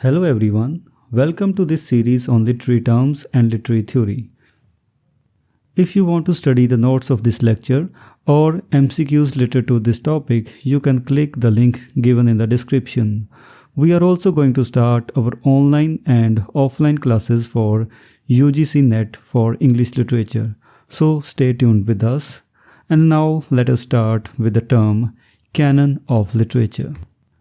Hello everyone, welcome to this series on literary terms and literary theory. If you want to study the notes of this lecture or MCQs related to this topic, you can click the link given in the description. We are also going to start our online and offline classes for UGC NET for English literature. So stay tuned with us. And now let us start with the term Canon of literature.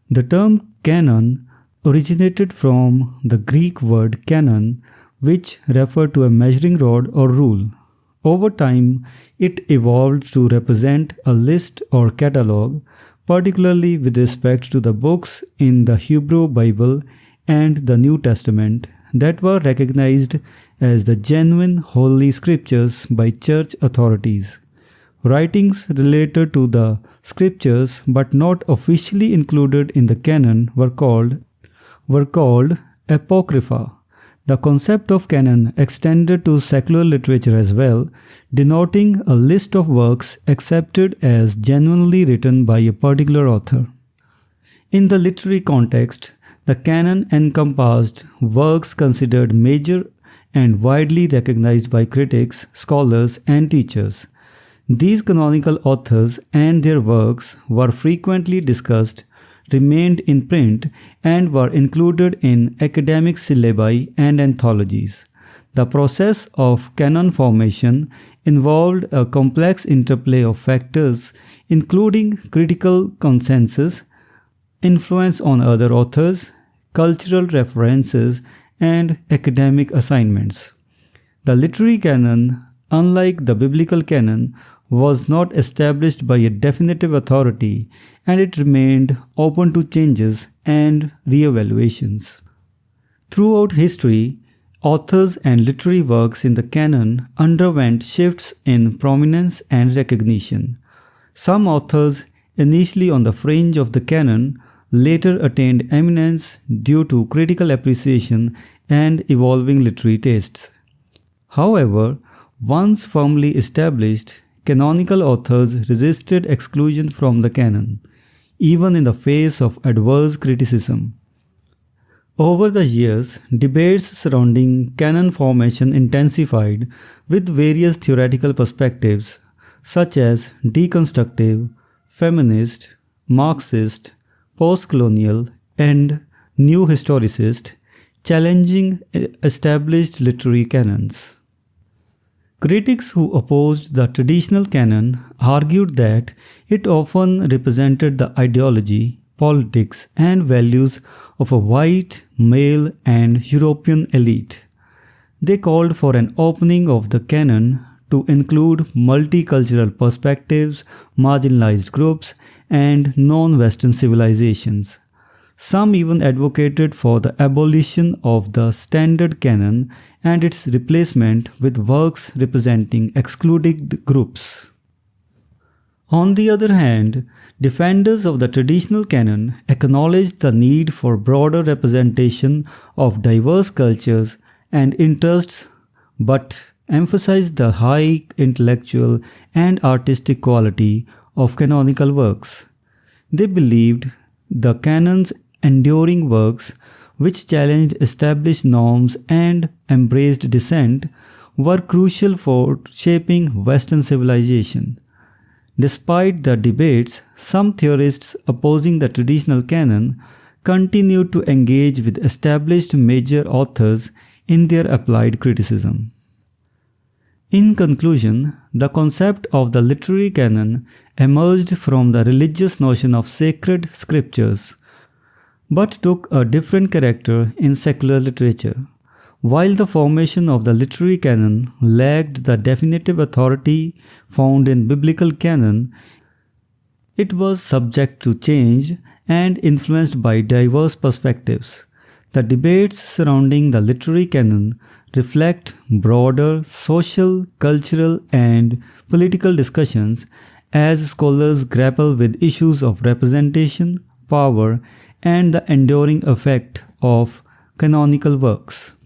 The term canon originated from the Greek word canon, which referred to a measuring rod or rule. Over time, it evolved to represent a list or catalog, particularly with respect to the books in the Hebrew Bible and the New Testament that were recognized as the genuine holy scriptures by church authorities. Writings related to the scriptures but not officially included in the canon were called apocrypha. The concept of canon extended to secular literature as well, denoting a list of works accepted as genuinely written by a particular author. In the literary context, the canon encompassed works considered major and widely recognized by critics, scholars, and teachers. These canonical authors and their works were frequently discussed, remained in print, and were included in academic syllabi and anthologies. The process of canon formation involved a complex interplay of factors, including critical consensus, influence on other authors, cultural references, and academic assignments. The literary canon, unlike the biblical canon, was not established by a definitive authority, and it remained open to changes and re-evaluations. Throughout history, authors and literary works in the canon underwent shifts in prominence and recognition. Some authors, initially on the fringe of the canon, later attained eminence due to critical appreciation and evolving literary tastes. However, once firmly established, canonical authors resisted exclusion from the canon, even in the face of adverse criticism. Over the years, debates surrounding canon formation intensified, with various theoretical perspectives such as deconstructive, feminist, Marxist, post-colonial, and new historicist, challenging established literary canons. Critics who opposed the traditional canon argued that it often represented the ideology, politics, and values of a white, male, and European elite. They called for an opening of the canon to include multicultural perspectives, marginalized groups, and non-Western civilizations. Some even advocated for the abolition of the standard canon and its replacement with works representing excluded groups. On the other hand, defenders of the traditional canon acknowledged the need for broader representation of diverse cultures and interests, but emphasized the high intellectual and artistic quality of canonical works. They believed the canon's enduring works, which challenged established norms and embraced dissent, were crucial for shaping Western civilization. Despite the debates, some theorists opposing the traditional canon continued to engage with established major authors in their applied criticism. In conclusion, the concept of the literary canon emerged from the religious notion of sacred scriptures, but took a different character in secular literature. While the formation of the literary canon lacked the definitive authority found in biblical canon, it was subject to change and influenced by diverse perspectives. The debates surrounding the literary canon reflect broader social, cultural, and political discussions as scholars grapple with issues of representation, power, and the enduring effect of canonical works.